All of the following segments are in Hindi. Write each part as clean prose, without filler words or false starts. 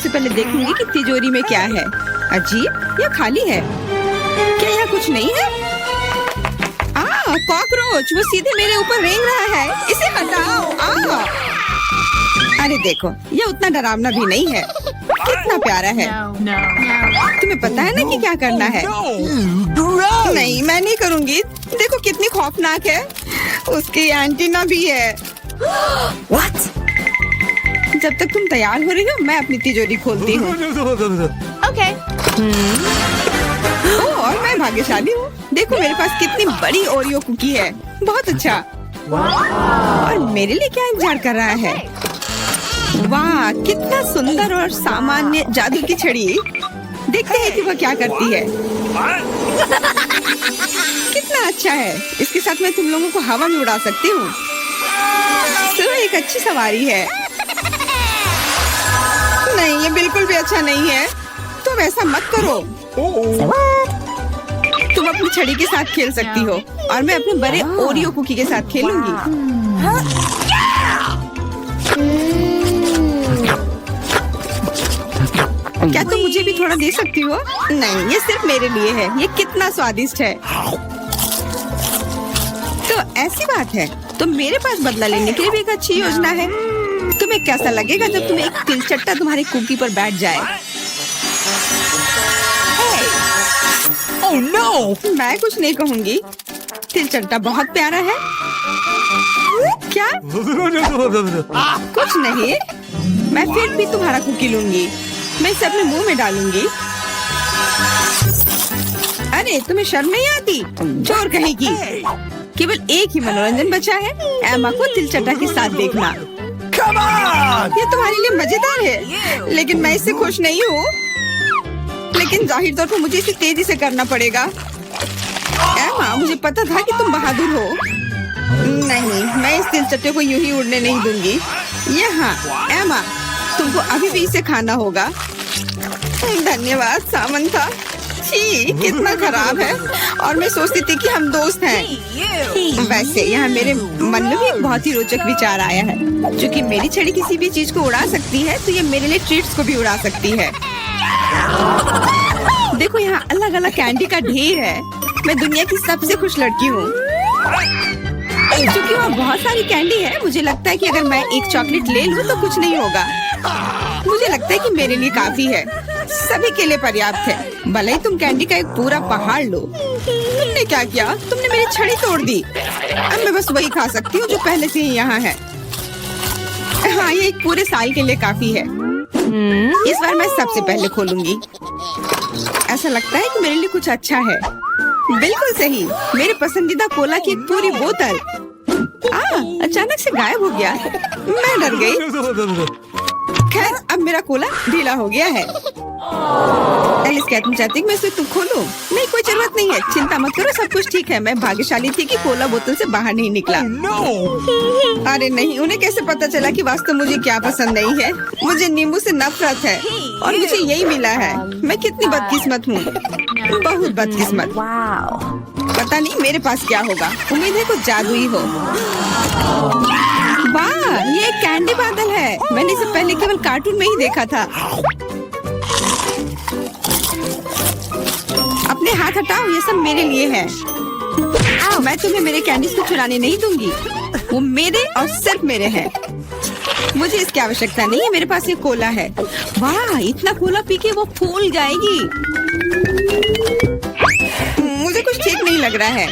सबसे पहले देखूंगी कि तिजोरी में क्या है। अजीब, यह खाली है। क्या यहाँ कुछ नहीं है? कॉकरोच, वो सीधे मेरे ऊपर रेंग रहा है। इसे हटाओ। अरे देखो, यह उतना डरावना भी नहीं है। कितना प्यारा है। तुम्हें पता है ना कि क्या करना है? नहीं, मैं नहीं करूँगी। देखो कितनी खौफनाक है। उसकी एंटीना भी है। What? जब तक तुम तैयार हो रही हो, मैं अपनी तिजोरी खोलती हूँ। Okay. और मैं भाग्यशाली हूँ। देखो मेरे पास कितनी बड़ी ओरियो कुकी है। बहुत अच्छा। और मेरे लिए क्या इंतजार कर रहा है? वाह, कितना सुंदर और सामान्य जादू की छड़ी। देखते हैं कि वह क्या करती है। कितना अच्छा है। इसके साथ मैं तुम लोगों को हवा में उड़ा सकती हूँ। तो एक अच्छी सवारी है। नहीं, ये बिल्कुल भी अच्छा नहीं है। तुम ऐसा मत करो। तुम अपनी छड़ी के साथ खेल सकती हो और मैं अपने बड़े ओरियो कुकी के साथ खेलूंगी। क्या तुम मुझे भी थोड़ा दे सकती हो? नहीं, ये सिर्फ मेरे लिए है। ये कितना स्वादिष्ट है। तो ऐसी बात है, तो मेरे पास बदला लेने के लिए भी एक अच्छी योजना है। तुम्हें कैसा लगेगा जब तुम्हें एक तिलचट्टा तुम्हारी कुकी पर बैठ जाए? Oh no! मैं कुछ नहीं कहूँगी। तिलचट्टा बहुत प्यारा है। क्या? कुछ नहीं। मैं फिर भी तुम्हारा कुकी लूंगी। मैं इसे अपने मुंह में डालूंगी। अरे तुम्हें शर्म नहीं आती? चोर कहेगी। केवल एक ही मनोरंजन बचा है, एमा को तिलचट्टा के साथ देखना। Come on! ये तुम्हारे लिए मजेदार है, लेकिन मैं इससे खुश नहीं हूँ। लेकिन जाहिर तौर पर मुझे इसे तेजी से करना पड़ेगा। एमा, मुझे पता था कि तुम बहादुर हो। नहीं, मैं इस तिलचट्टे को यूं ही उड़ने नहीं दूंगी। यहाँ, एमा, तुमको अभी भी इसे खाना होगा। धन्यवाद सामंथा। छी, कितना खराब है। और मैं सोचती थी कि हम दोस्त हैं। वैसे यहाँ मेरे मन में भी एक बहुत ही रोचक विचार आया है। क्योंकि मेरी छड़ी किसी भी चीज को उड़ा सकती है, तो ये मेरे लिए ट्रीट्स को भी उड़ा सकती है। देखो यहाँ अलग अलग कैंडी का ढेर है। मैं दुनिया की सबसे खुश लड़की हूँ। क्योंकि वहाँ बहुत सारी कैंडी है, मुझे लगता है कि अगर मैं एक चॉकलेट ले लूँ तो कुछ नहीं होगा। मुझे लगता है कि मेरे लिए काफी है। सभी के लिए पर्याप्त है। भले ही तुम कैंडी का एक पूरा पहाड़ लो। तुमने क्या किया? तुमने मेरी छड़ी तोड़ दी। अब मैं बस वही खा सकती हूँ जो पहले से ही यहाँ है। हाँ, ये एक पूरे साल के लिए काफी है। इस बार मैं सबसे पहले खोलूंगी। ऐसा लगता है कि मेरे लिए कुछ अच्छा है। बिल्कुल सही, मेरे पसंदीदा कोला की एक पूरी बोतल। अचानक से गायब हो गया। मैं डर गई। खैर, अब मेरा कोला ढीला हो गया है। एलिस, क्या तुम चाहती मैं इसे खोलूं? नहीं, कोई जरूरत नहीं है। चिंता मत करो, सब कुछ ठीक है। मैं भाग्यशाली थी कि कोला बोतल से बाहर नहीं निकला। अरे नहीं, उन्हें कैसे पता चला कि वास्तव मुझे क्या पसंद नहीं है? मुझे नींबू से नफरत है और मुझे यही मिला है। मैं कितनी बदकिस्मत हूँ, बहुत बदकिस्मत। पता नहीं मेरे पास क्या होगा। उम्मीद है कुछ जादुई हो। वाह, ये एक कैंडी बादल है। मैंने इसे पहले केवल कार्टून में ही देखा था। अपने हाथ हटाओ, ये सब मेरे लिए है। मैं तुम्हें मेरे कैंडीज को चुराने नहीं दूंगी। वो मेरे और सिर्फ मेरे हैं। मुझे इसकी आवश्यकता नहीं है। मेरे पास ये कोला है। वाह, इतना कोला पी के वो फूल जाएगी। मुझे कुछ ठीक नहीं लग रहा है।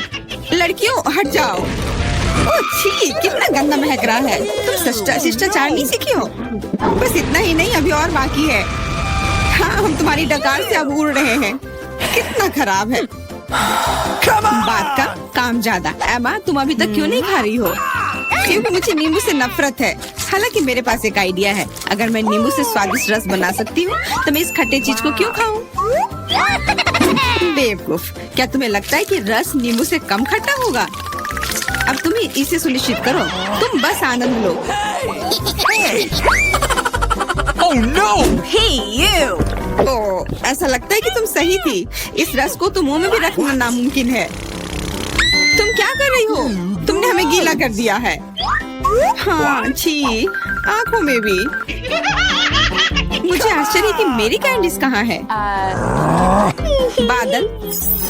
लड़कियों, हट जाओ। ओह छी, कितना गंदा महक रहा है। तुम शिष्टाचार नहीं सीखी हो? बस इतना ही नहीं, अभी और बाकी है। हाँ, हम तुम्हारी डकार से अब उड़ रहे हैं। कितना खराब है। बात का काम ज्यादा। एमा, तुम अभी तक क्यों नहीं खा रही हो? क्योंकि मुझे नींबू से नफरत है। हालांकि मेरे पास एक आइडिया है। अगर मैं नींबू से स्वादिष्ट रस बना सकती हूँ, तो मैं इस खट्टे चीज को क्यों खाऊं? बेवकूफ, क्या तुम्हें लगता है कि रस नींबू से कम खट्टा होगा? अब तुम इसे सुनिश्चित करो। तुम बस आनंद लो। Oh no! Hey you! ओह, ऐसा लगता है कि तुम सही थी। इस रस को तो मुंह में भी रखना नामुमकिन है। तुम क्या कर रही हो? तुमने हमें गीला कर दिया है। हाँ, छी, आँखों में भी। मुझे आश्चर्य कि मेरी कैंडीज कहाँ है। बादल,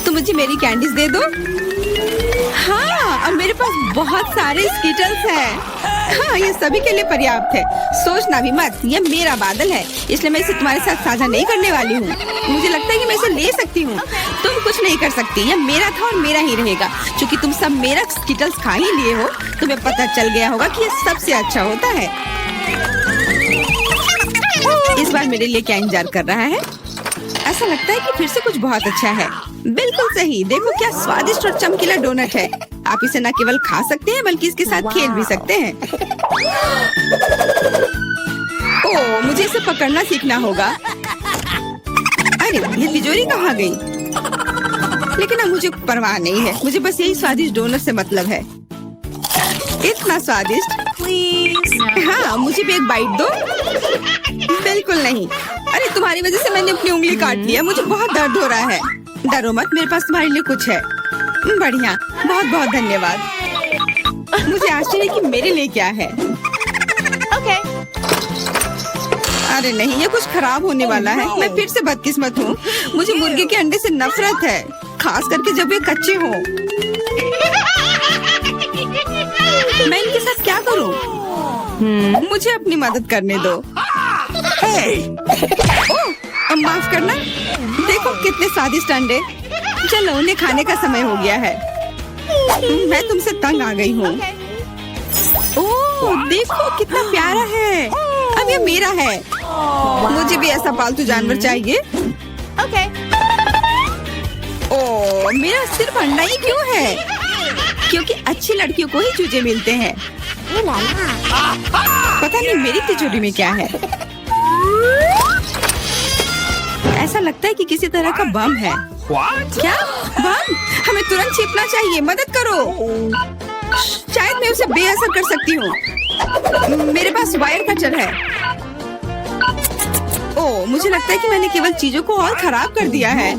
तुम मुझे मेरी कैंडीज दे दो। हाँ, और मेरे पास बहुत सारे स्कीटल्स हैं। हाँ, ये सभी के लिए पर्याप्त है। सोचना भी मत, ये मेरा बादल है, इसलिए मैं इसे तुम्हारे साथ साझा नहीं करने वाली हूँ। मुझे लगता है कि मैं इसे ले सकती हूँ। तुम कुछ नहीं कर सकती, ये मेरा था और मेरा ही रहेगा। क्योंकि तुम सब मेरा स्कीटल्स खा ही लिए हो, तुम्हें पता चल गया होगा कि ये सबसे अच्छा होता है। इस बार मेरे लिए क्या इंतजार कर रहा है? ऐसा लगता है कि फिर से कुछ बहुत अच्छा है। बिल्कुल सही, देखो क्या स्वादिष्ट और चमकीला डोनट है। आप इसे न केवल खा सकते हैं बल्कि इसके साथ खेल भी सकते हैं। ओह, मुझे इसे पकड़ना सीखना होगा। अरे, ये तिजोरी कहाँ गई? लेकिन अब मुझे परवाह नहीं है, मुझे बस यही स्वादिष्ट डोनट से मतलब है। इतना स्वादिष्ट। हाँ, मुझे भी एक बाइट दो। बिल्कुल नहीं। अरे, तुम्हारी वजह से मैंने अपनी उंगली काट लिया, मुझे बहुत दर्द हो रहा है। डरो मत, मेरे पास तुम्हारे लिए कुछ है। बढ़िया, बहुत बहुत धन्यवाद। मुझे आश्चर्य कि मेरे लिए क्या है। Okay. अरे नहीं, ये कुछ खराब होने वाला है। मैं फिर से बदकिस्मत हूँ। मुझे मुर्गे के अंडे से नफरत है, खास करके जब ये कच्चे हों। मैं इनके साथ क्या करूँ? मुझे अपनी मदद करने दो। ओह, माफ करना। देखो कितने स्वादिष्ट अंडे। चलो, उन्हें खाने का समय हो गया है। मैं तुमसे तंग आ गई हूँ। ओह, देखो कितना प्यारा है। अब ये मेरा है। मुझे भी ऐसा पालतू जानवर चाहिए। Okay. ओह, मेरा सिर्फ अंडा ही क्यों है? क्योंकि अच्छी लड़कियों को ही चूजे मिलते हैं। पता नहीं मेरी तिजोरी में क्या है। ऐसा लगता है कि किसी तरह का बम है। क्या बम? हमें तुरंत छिपना चाहिए, मदद करो। शायद मैं उसे बेअसर कर सकती हूँ। मेरे पास वायर कटर है। ओह, मुझे लगता है कि मैंने केवल चीजों को और खराब कर दिया है।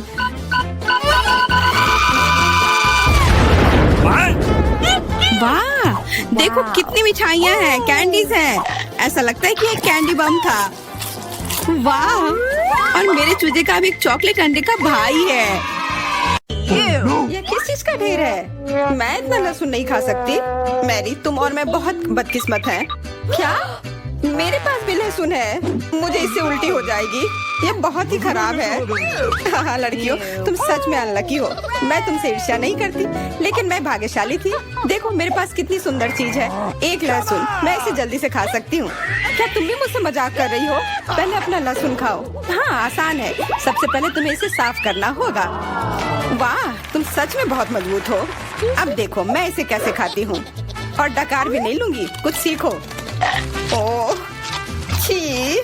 वाह, देखो कितनी मिठाइयाँ हैं, कैंडीज हैं। ऐसा लगता है कि एक कैंडी बम था। वाह, और मेरे चूजे का अब एक चॉकलेट अंडे का भाई है। ये किस चीज का ढेर है? मैं इतना लहसुन नहीं खा सकती। मैरी, तुम और मैं बहुत बदकिस्मत हैं। क्या? मेरे पास भी लहसुन है। मुझे इससे उल्टी हो जाएगी। ये बहुत ही खराब है। हाँ लड़कियों, तुम सच में अनलकी हो। मैं तुमसे ईर्ष्या नहीं करती, लेकिन मैं भाग्यशाली थी। देखो मेरे पास कितनी सुंदर चीज है, एक लहसुन। मैं इसे जल्दी से खा सकती हूँ। क्या तुम भी मुझसे मजाक कर रही हो? पहले अपना लहसुन खाओ। हाँ, आसान है। सबसे पहले तुम्हें इसे साफ करना होगा। वाह, तुम सच में बहुत मजबूत हो। अब देखो मैं इसे कैसे खाती हूँ, और डकार भी नहीं लूंगी। कुछ सीखो। ओह, छी,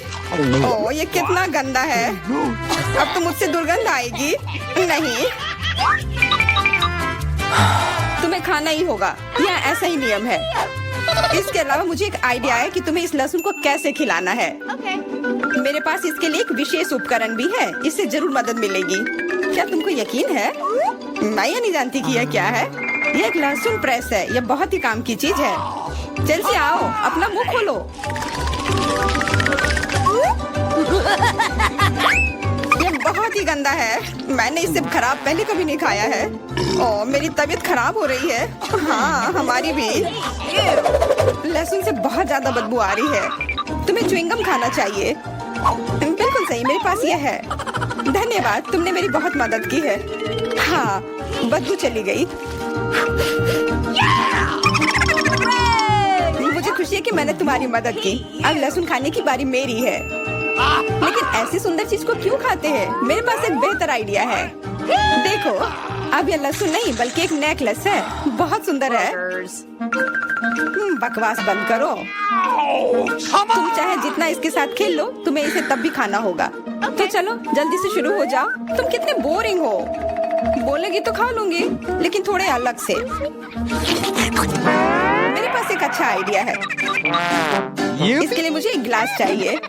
ओह, ये कितना गंदा है। अब तो मुझसे दुर्गंध आएगी। नहीं, तुम्हें खाना ही होगा, यह ऐसा ही नियम है। इसके अलावा मुझे एक आइडिया है कि तुम्हें इस लहसुन को कैसे खिलाना है। Okay. मेरे पास इसके लिए एक विशेष उपकरण भी है, इससे जरूर मदद मिलेगी। क्या तुमको यकीन है? मैं ये नहीं जानती कि यह क्या है। यह एक लहसुन प्रेस है। यह बहुत ही काम की चीज है। जल्दी आओ, अपना मुंह खोलो। यह बहुत ही गंदा है। मैंने इससे खराब पहले कभी नहीं खाया है। ओह, मेरी तबीयत खराब हो रही है। हाँ, हमारी भी। लहसुन से बहुत ज्यादा बदबू आ रही है। तुम्हें च्युइंगम खाना चाहिए। बिल्कुल सही, मेरे पास यह है। धन्यवाद, तुमने मेरी बहुत मदद की है। हाँ, बदबू चली गई। मुझे खुशी है कि मैंने तुम्हारी मदद की। अब लहसुन खाने की बारी मेरी है। लेकिन ऐसी सुंदर चीज को क्यों खाते हैं? मेरे पास एक बेहतर आइडिया है। देखो, अब यह लहसुन नहीं बल्कि एक नेकलेस है। बहुत सुंदर है। बकवास बंद करो। तुम चाहे जितना इसके साथ खेल लो, तुम्हें इसे तब भी खाना होगा। तो चलो जल्दी से शुरू हो जाओ। तुम कितने बोरिंग हो। बोलेगी तो खा लूंगी, लेकिन थोड़े अलग से। मेरे पास एक अच्छा आइडिया है। इसके लिए मुझे एक गिलास चाहिए।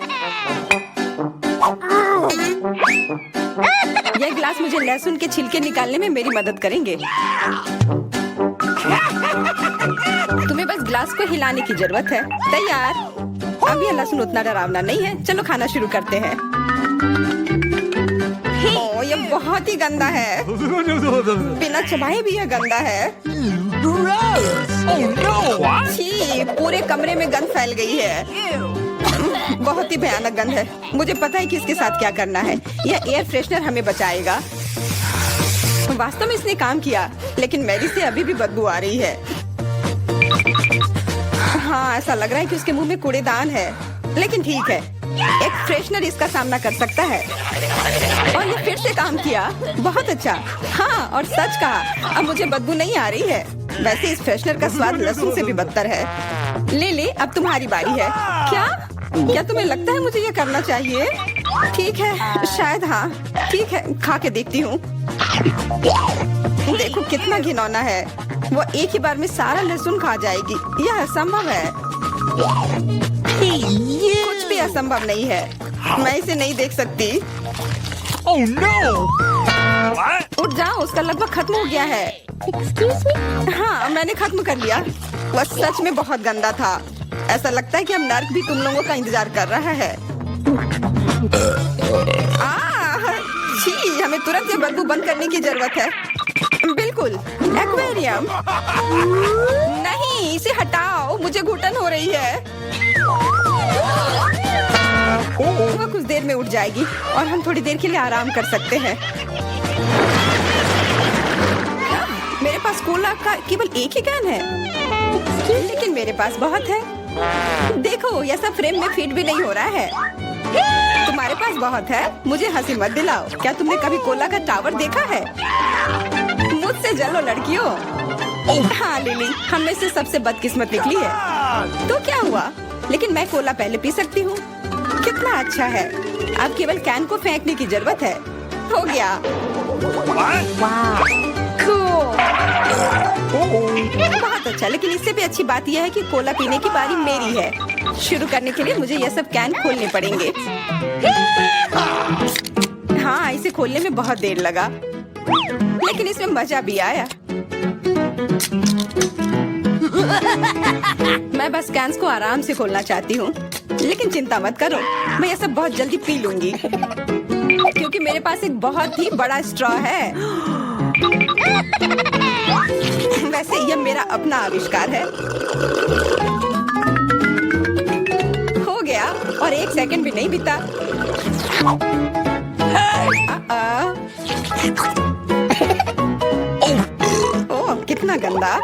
यह गिलास मुझे लहसुन के छिलके निकालने में मेरी मदद करेंगे। तुम्हें बस गिलास को हिलाने की जरूरत है। तैयार। अब ये लहसुन उतना डरावना नहीं है। चलो खाना शुरू करते हैं। ओ, ये बहुत ही गंदा है। बिना चबाए भी ये गंदा है। छी, पूरे कमरे में गंद फैल गई है। बहुत ही भयानक गंध है। मुझे पता है कि इसके साथ क्या करना है। यह एयर फ्रेशनर हमें बचाएगा। वास्तव में इसने काम किया, लेकिन मैरी से अभी भी बदबू आ रही है। हाँ, ऐसा लग रहा है कि उसके मुंह में कूड़ेदान है, लेकिन ठीक है, एक फ्रेशनर इसका सामना कर सकता है। और ये फिर से काम किया। बहुत अच्छा। हाँ, और सच कहा, अब मुझे बदबू नहीं आ रही है। वैसे इस फ्रेशनर का स्वाद लहसुन से भी बदतर है। ले, अब तुम्हारी बारी है। क्या तुम्हें लगता है मुझे ये करना चाहिए? ठीक है, शायद हाँ। ठीक है, खा के देखती हूँ। देखो कितना घिनौना है। वो एक ही बार में सारा लहसुन खा जाएगी। यह असंभव है। कुछ भी असंभव नहीं है। मैं इसे नहीं देख सकती। Oh no! उठ जाओ, उसका लगभग खत्म हो गया है। हाँ, मैंने खत्म कर लिया। वह सच में बहुत गंदा था। ऐसा लगता है कि अब नर्क भी तुम लोगों का इंतजार कर रहा है। छी, हमें तुरंत ये बदबू बंद करने की जरूरत है। बिल्कुल, एक्वेरियम। नहीं, इसे हटाओ, मुझे घुटन हो रही है। वह कुछ देर में उठ जाएगी और हम थोड़ी देर के लिए आराम कर सकते हैं। मेरे पास कोला का केवल एक ही कैन है, लेकिन मेरे पास बहुत है। देखो, यह सब फ्रेम में फिट भी नहीं हो रहा है। तुम्हारे पास बहुत है, मुझे हंसी मत दिलाओ। क्या तुमने कभी कोला का टावर देखा है? मुझसे जलो लड़कियों। हाँ लिली, हम में से सबसे बदकिस्मत निकली है। तो क्या हुआ? लेकिन मैं कोला पहले पी सकती हूँ। कितना अच्छा है। अब केवल कैन को फेंकने की जरूरत है। हो गया। बहुत अच्छा, लेकिन इससे भी अच्छी बात यह है कि कोला पीने की बारी मेरी है। शुरू करने के लिए मुझे यह सब कैन खोलने पड़ेंगे। हाँ, इसे खोलने में बहुत देर लगा, लेकिन इसमें मजा भी आया। मैं बस कैंस को आराम से खोलना चाहती हूँ, लेकिन चिंता मत करो, मैं ये सब बहुत जल्दी पी लूंगी, क्योंकि मेरे पास एक बहुत ही बड़ा स्ट्रॉ है। वैसे यह मेरा अपना आविष्कार है। हो गया, और 1 सेकंड भी नहीं बीता। ओह, कितना गंदा।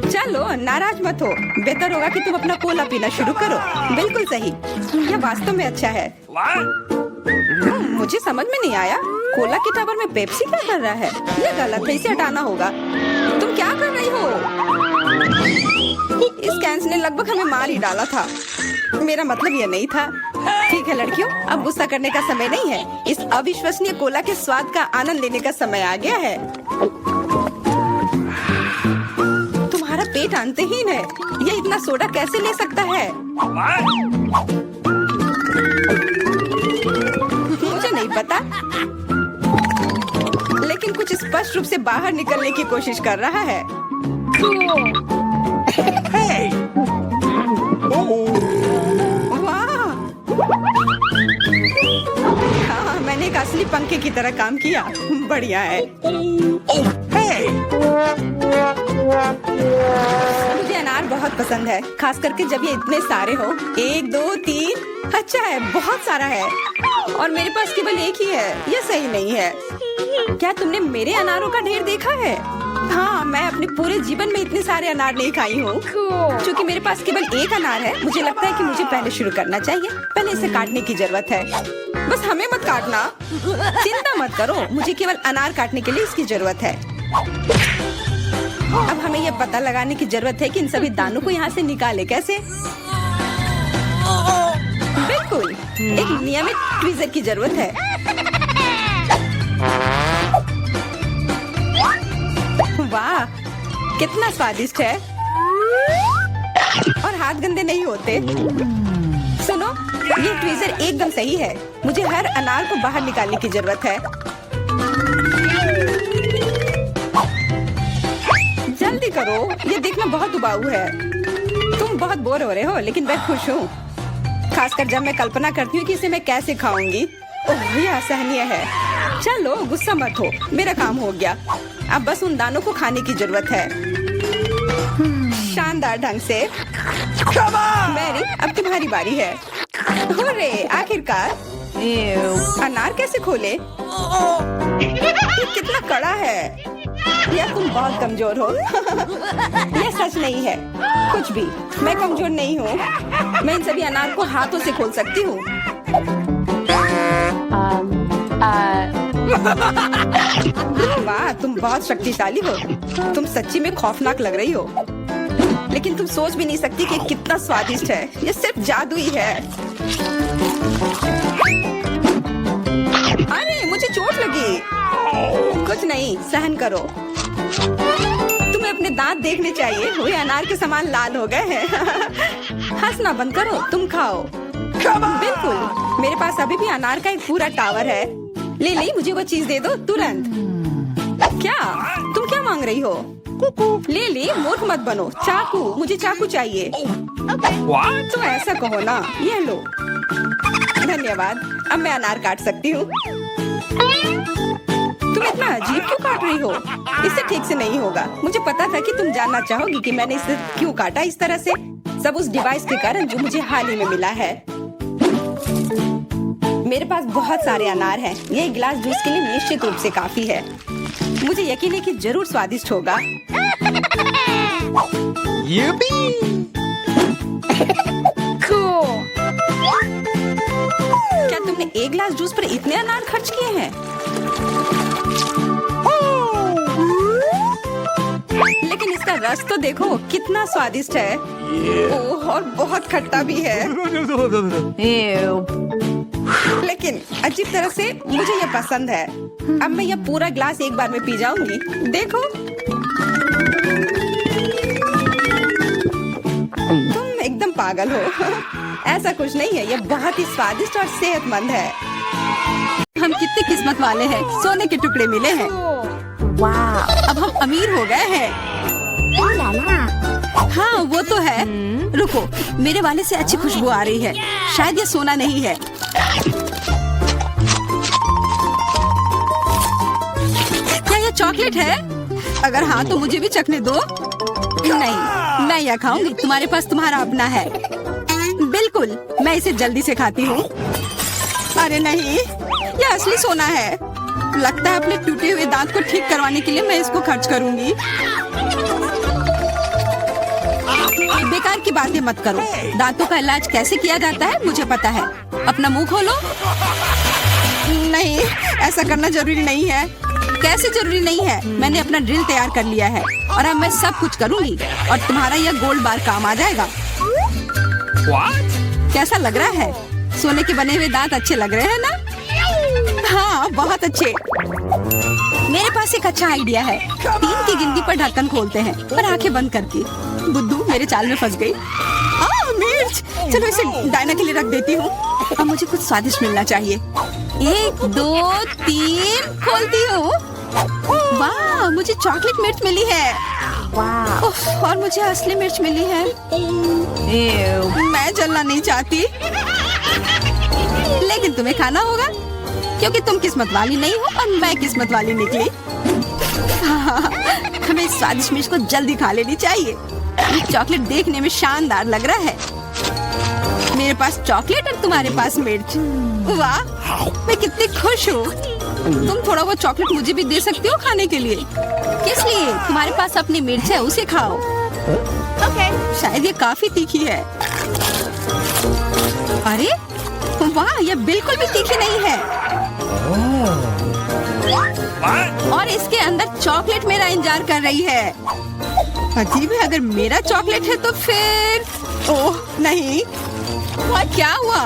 चलो, नाराज मत हो। बेहतर होगा कि तुम अपना कोला पीना शुरू करो। बिल्कुल सही, यह वास्तव में अच्छा है। मुझे समझ में नहीं आया, कोला के टावर में पेप्सी क्या कर रहा है? यह गलत है, इसे हटाना होगा। तुम क्या कर रही हो? इस कैंस ने लगभग हमें मार ही डाला था। मेरा मतलब यह नहीं था। ठीक है लड़कियों, अब गुस्सा करने का समय नहीं है। इस अविश्वसनीय कोला के स्वाद का आनंद लेने का समय आ गया है। तुम्हारा पेट अंतहीन है। यह इतना सोडा कैसे ले सकता है? मुझे नहीं पता, लेकिन कुछ स्पष्ट रूप से बाहर निकलने की कोशिश कर रहा है। वाह! हाँ, मैंने एक असली पंखे की तरह काम किया। बढ़िया है। मुझे अनार बहुत पसंद है, खास करके जब ये इतने सारे हो। 1 2 3, अच्छा है, बहुत सारा है। और मेरे पास केवल एक ही है। यह सही नहीं है। क्या तुमने मेरे अनारों का ढेर देखा है? हाँ, मैं अपने पूरे जीवन में इतने सारे अनार नहीं खाई हूँ। क्योंकि मेरे पास केवल एक अनार है, मुझे लगता है कि मुझे पहले शुरू करना चाहिए। पहले इसे काटने की जरूरत है। बस हमें मत काटना। चिंता मत करो, मुझे केवल अनार काटने के लिए इसकी जरूरत है। अब हमें यह पता लगाने की जरूरत है कि इन सभी दानों को यहाँ से निकाले कैसे। बिल्कुल, एक नियमित ट्वीजर की जरूरत है। वाह, कितना स्वादिष्ट है। और हाथ गंदे नहीं होते। सुनो, ये ट्वीजर एकदम सही है। मुझे हर अनार को बाहर निकालने की जरूरत है। जल्दी करो, ये देखना बहुत उबाऊ है। तुम बहुत बोर हो रहे हो, लेकिन मैं खुश हूँ, खासकर जब मैं कल्पना करती हूँ कि इसे मैं कैसे खाऊंगी। ओह, ये असहनीय है। चलो गुस्सा मत हो, मेरा काम हो गया। अब बस उन दानों को खाने की जरूरत है, शानदार ढंग से। मैरी, अब तुम्हारी बारी है। हुर्रे, आखिरकार। अनार कैसे खोले? ये कितना कड़ा है। या तुम बहुत कमजोर हो। ये सच नहीं है कुछ भी। मैं कमजोर नहीं हूँ। मैं इन सभी अनार को हाथों से खोल सकती हूँ। वाह, तुम बहुत शक्तिशाली हो। तुम सच्ची में खौफनाक लग रही हो, लेकिन तुम सोच भी नहीं सकती कि कितना स्वादिष्ट है। ये सिर्फ जादू ही है। अरे, मुझे चोट लगी। कुछ नहीं, सहन करो। तुम्हें अपने दांत देखने चाहिए, वे अनार के समान लाल हो गए हैं। हंसना बंद करो, तुम खाओ। बिल्कुल, मेरे पास अभी भी अनार का एक पूरा टावर है। ले, मुझे वो चीज दे दो तुरंत। क्या तुम क्या मांग रही हो? ले, मूर्ख मत बनो। चाकू, मुझे चाकू चाहिए। What? तो ऐसा कहो ना। ये लो। धन्यवाद, अब मैं अनार काट सकती हूँ। तुम इतना अजीब क्यों काट रही हो? इससे ठीक से नहीं होगा। मुझे पता था कि तुम जानना चाहोगी कि मैंने इसे क्यों काटा इस तरह से। सब उस डिवाइस के कारण जो मुझे हाल ही में मिला है। मेरे पास बहुत सारे अनार हैं। ये एक गिलास जूस के लिए निश्चित रूप से काफी है। मुझे यकीन है कि जरूर स्वादिष्ट होगा। Yippee! क्या तुमने एक गिलास जूस पर इतने अनार खर्च किए हैं? लेकिन इसका रस तो देखो, कितना स्वादिष्ट है। ओह, और बहुत खट्टा भी है। लेकिन अजीब तरह से मुझे ये पसंद है। अब मैं यह पूरा ग्लास एक बार में पी जाऊंगी। देखो, तुम एकदम पागल हो। ऐसा कुछ नहीं है, यह बहुत ही स्वादिष्ट और सेहतमंद है। हम कितने किस्मत वाले हैं, सोने के टुकड़े मिले हैं। वाह, अब हम अमीर हो गए हैं। हाँ, वो तो है। रुको, मेरे वाले से अच्छी खुशबू आ रही है। शायद ये सोना नहीं है। क्या ये चॉकलेट है? अगर हाँ तो मुझे भी चखने दो। नहीं, मैं यह खाऊंगी। तुम्हारे पास तुम्हारा अपना है। बिल्कुल, मैं इसे जल्दी से खाती हूँ। अरे नहीं, यह असली सोना है। लगता है अपने टूटे हुए दांत को ठीक करवाने के लिए मैं इसको खर्च करूंगी। बेकार की बातें मत करो। दांतों का इलाज कैसे किया जाता है मुझे पता है। अपना मुंह खोलो। नहीं, ऐसा करना जरूरी नहीं है। कैसे जरूरी नहीं है? मैंने अपना ड्रिल तैयार कर लिया है और अब मैं सब कुछ करूंगी और तुम्हारा यह गोल्ड बार काम आ जाएगा। What? कैसा लग रहा है? सोने के बने हुए दांत अच्छे लग रहे हैं ना? हाँ, बहुत अच्छे। मेरे पास एक अच्छा आइडिया है। 3 की गिनती पर ढक्कन खोलते हैं और आंखें बंद करके। बुद्धू मेरे चाल में फंस गई। मिर्च। चलो इसे डायना के लिए रख देती हूँ। अब मुझे कुछ स्वादिष्ट मिलना चाहिए। 1, 2, 3 खोलती हूँ। वाह, मुझे चॉकलेट मिर्च मिली है। वाह, और मुझे असली मिर्च मिली है। मैं जलना नहीं चाहती, लेकिन तुम्हें खाना होगा क्योंकि तुम किस्मत वाली नहीं हो और मैं किस्मत वाली निकली। हमें इस स्वादिष्ट मिर्च को जल्दी खा लेनी चाहिए। ये चॉकलेट देखने में शानदार लग रहा है। मेरे पास चॉकलेट और तुम्हारे पास मिर्च। वाह, मैं कितनी खुश हूँ। तुम थोड़ा वो चॉकलेट मुझे भी दे सकती हो खाने के लिए। किस लिए? तुम्हारे पास अपनी मिर्च है, उसे खाओ। Okay. शायद ये काफी तीखी है। अरे वाह, यह बिल्कुल भी तीखी नहीं है। और इसके अंदर चॉकलेट मेरा इंतजार कर रही है। अजीब है, अगर मेरा चॉकलेट है तो फिर ओह नहीं, क्या हुआ?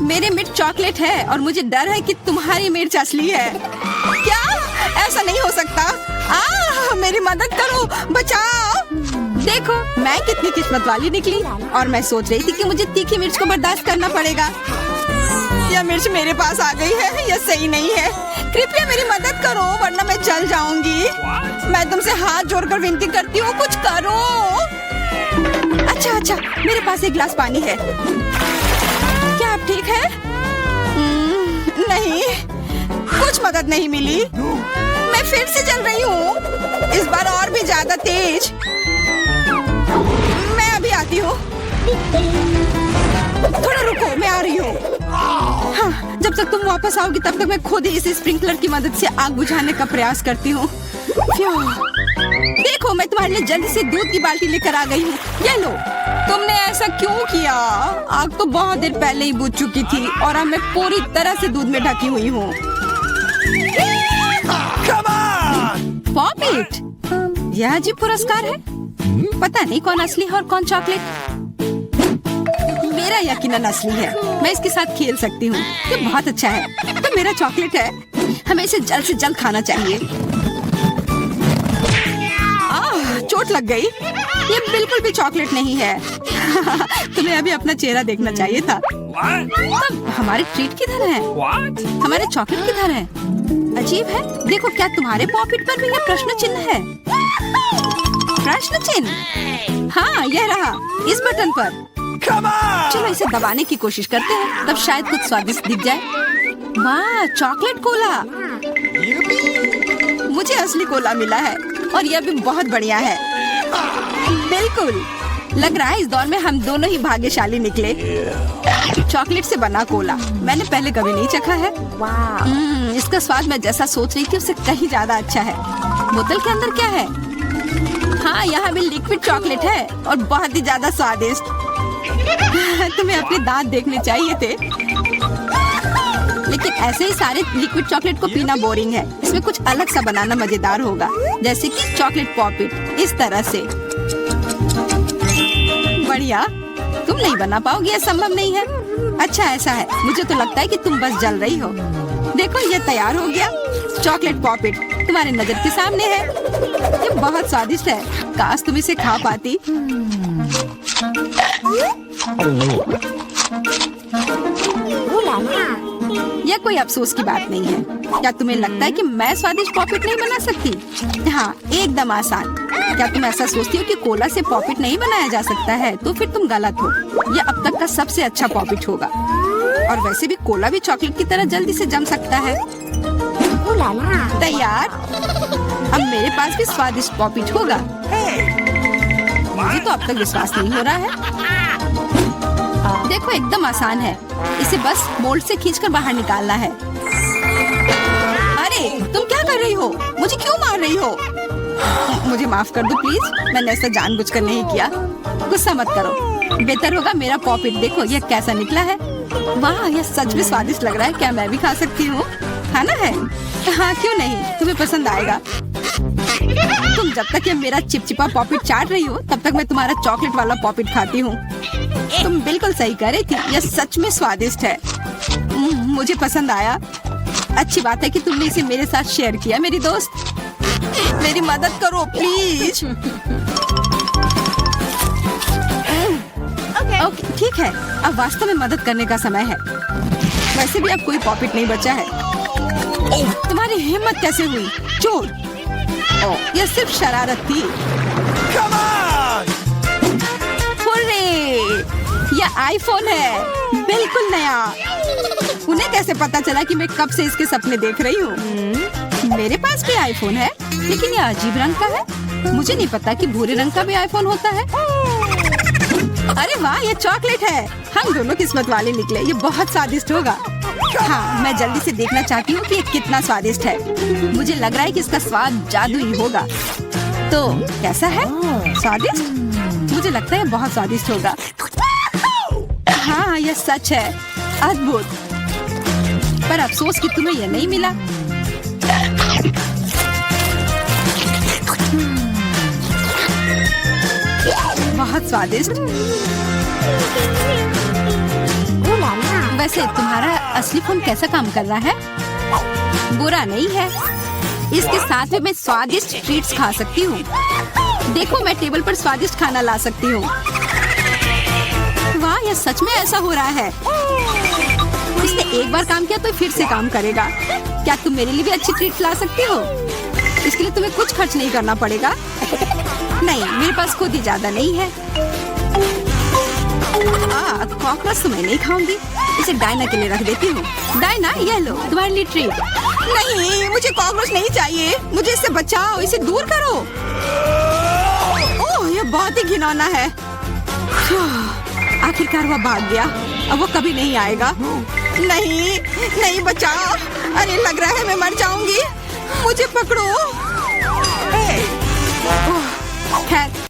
मेरे मिर्च चॉकलेट है और मुझे डर है कि तुम्हारी मिर्च असली है। क्या? ऐसा नहीं हो सकता। मेरी मदद करो, बचाओ। देखो, मैं कितनी किस्मत वाली निकली और मैं सोच रही थी कि मुझे तीखी मिर्च को बर्दाश्त करना पड़ेगा। यह मिर्च मेरे पास आ गई है, यह सही नहीं है। कृपया मेरी मदद करो वरना मैं जल जाऊंगी। मैं तुमसे हाथ जोड़कर विनती करती हूँ, कुछ करो। अच्छा अच्छा, मेरे पास एक गिलास पानी है। क्या आप ठीक है? नहीं, कुछ मदद नहीं मिली। मैं फिर से जल रही हूँ, इस बार और भी ज्यादा तेज। मैं अभी आती हूँ। थोड़ा रुको, मैं आ रही हूँ। हाँ, जब तक तुम वापस आओगी तब तक मैं खुद ही इस स्प्रिंकलर की मदद से आग बुझाने का प्रयास करती हूँ। देखो, मैं तुम्हारे लिए जल्दी से दूध की बाल्टी लेकर आ गई हूँ। ये लो। तुमने ऐसा क्यों किया? आग तो बहुत देर पहले ही बुझ चुकी थी और अब मैं पूरी तरह से दूध में ढकी हुई हूँ। पॉपिट, यह अजीब पुरस्कार है। पता नहीं कौन असली है और कौन चॉकलेट। मेरा यकीनन असली है। मैं इसके साथ खेल सकती हूँ। ये बहुत अच्छा है। तो मेरा चॉकलेट है। हमें इसे जल्द से जल्द खाना चाहिए। चोट लग गई। ये बिल्कुल भी चॉकलेट नहीं है। तुम्हें अभी अपना चेहरा देखना चाहिए था। तब हमारे ट्रीट किधर है? हमारे चॉकलेट किधर है? अजीब है। देखो, क्या तुम्हारे पॉकेट पर भी यह प्रश्न चिन्ह है? प्रश्न चिन्ह? हाँ, यह रहा, इस बटन पर। चलो इसे दबाने की कोशिश करते हैं, तब शायद कुछ स्वादिष्ट दिख जाए। वाह, चॉकलेट कोला। मुझे असली कोला मिला है और यह भी बहुत बढ़िया है। बिल्कुल, लग रहा है इस दौर में हम दोनों ही भाग्यशाली निकले। चॉकलेट से बना कोला मैंने पहले कभी नहीं चखा है। इसका स्वाद मैं जैसा सोच रही थी उससे कहीं ज्यादा अच्छा है। बोतल के अंदर क्या है? हाँ, यहाँ भी लिक्विड चॉकलेट है और बहुत ही ज्यादा स्वादिष्ट। तुम्हें अपने दांत देखने चाहिए थे। लेकिन ऐसे ही सारे लिक्विड चॉकलेट को पीना बोरिंग है। इसमें कुछ अलग सा बनाना मजेदार होगा, जैसे कि चॉकलेट पॉपिट, इस तरह से। बढ़िया। तुम नहीं बना पाओगे, यह संभव नहीं है। अच्छा, ऐसा है। मुझे तो लगता है कि तुम बस जल रही हो। देखो, यह तैयार हो गया। चॉकलेट पॉपिट तुम्हारे नजर के सामने है। ये बहुत स्वादिष्ट है। काश तुम इसे खा पाती। यह कोई अफसोस की बात नहीं है। क्या तुम्हें लगता है कि मैं स्वादिष्ट पॉपिट नहीं बना सकती? हाँ, एकदम आसान। क्या तुम ऐसा सोचती हो कि कोला से पॉपिट नहीं बनाया जा सकता है? तो फिर तुम गलत हो। यह अब तक का सबसे अच्छा पॉपिट होगा। और वैसे भी कोला भी चॉकलेट की तरह जल्दी से जम सकता है। तैयार। अब मेरे पास भी स्वादिष्ट पॉपिट होगा। मुझे तो अब तक विश्वास नहीं हो रहा है। देखो, एकदम आसान है। इसे बस मोल्ड से खींचकर बाहर निकालना है। अरे, तुम क्या कर रही हो? मुझे क्यों मार रही हो? मुझे माफ कर दो प्लीज। मैंने ऐसा जानबूझकर नहीं किया। गुस्सा मत करो। बेहतर होगा मेरा पॉपिट देखो यह कैसा निकला है। वाह, यह सच में स्वादिष्ट लग रहा है। क्या मैं भी खा सकती हूँ? खाना है? हाँ, क्यों नहीं, तुम्हें पसंद आएगा। तुम जब तक ये मेरा चिपचिपा पॉपिट चाट रही हो तब तक मैं तुम्हारा चॉकलेट वाला पॉपिट खाती हूँ। तुम बिल्कुल सही कह रही थी, यह सच में स्वादिष्ट है। मुझे पसंद आया। अच्छी बात है कि तुमने इसे मेरे साथ शेयर किया। मेरी दोस्त, मेरी मदद करो प्लीज। ओके, ठीक है। अब वास्तव में मदद करने का समय है। वैसे भी अब कोई पॉपिट नहीं बचा है। तुम्हारी हिम्मत कैसे हुई? चोर! यह सिर्फ शरारत थी। हुर्रे! यह आईफोन है, बिल्कुल नया। उन्हें कैसे पता चला कि मैं कब से इसके सपने देख रही हूँ? मेरे पास भी आईफोन है, लेकिन यह अजीब रंग का है। मुझे नहीं पता कि भूरे रंग का भी आईफोन होता है। अरे वाह, ये चॉकलेट है। हम दोनों किस्मत वाले निकले। ये बहुत स्वादिष्ट होगा। हाँ, मैं जल्दी से देखना चाहती हूँ कि ये कितना स्वादिष्ट है। मुझे लग रहा है कि इसका स्वाद जादुई होगा। तो कैसा है? स्वादिष्ट? मुझे लगता है बहुत स्वादिष्ट होगा। हाँ, यह सच है। अद्भुत। पर अफसोस कि तुम्हें यह नहीं मिला। बहुत स्वादिष्ट। वैसे तुम्हारा असली फोन कैसा काम कर रहा है? बुरा नहीं है। इसके साथ में मैं स्वादिष्ट ट्रीट्स खा सकती हूँ। देखो, मैं टेबल पर स्वादिष्ट खाना ला सकती हूँ। वाह, यह सच में ऐसा हो रहा है। इसने एक बार काम किया तो फिर से काम करेगा। क्या तुम मेरे लिए भी अच्छी ट्रीट ला सकती हो? इसके लिए तुम्हें कुछ खर्च नहीं करना पड़ेगा। नहीं, मेरे पास खुद ही ज्यादा नहीं है। कॉकरोच तो मैं नहीं खाऊंगी, इसे डायना के लिए रख देती हूँ। डायना, ये लो तुम्हारे लिए ट्रीट। नहीं, मुझे कॉकरोच नहीं चाहिए, मुझे इससे बचाओ, इसे दूर करो। ओह, ये बहुत ही घिनौना है। आखिरकार वह भाग गया, अब वो कभी नहीं आएगा। नहीं, नहीं बचाओ, अरे लग रहा है मैं मर जाऊंगी, मुझे पकड़ो। खैर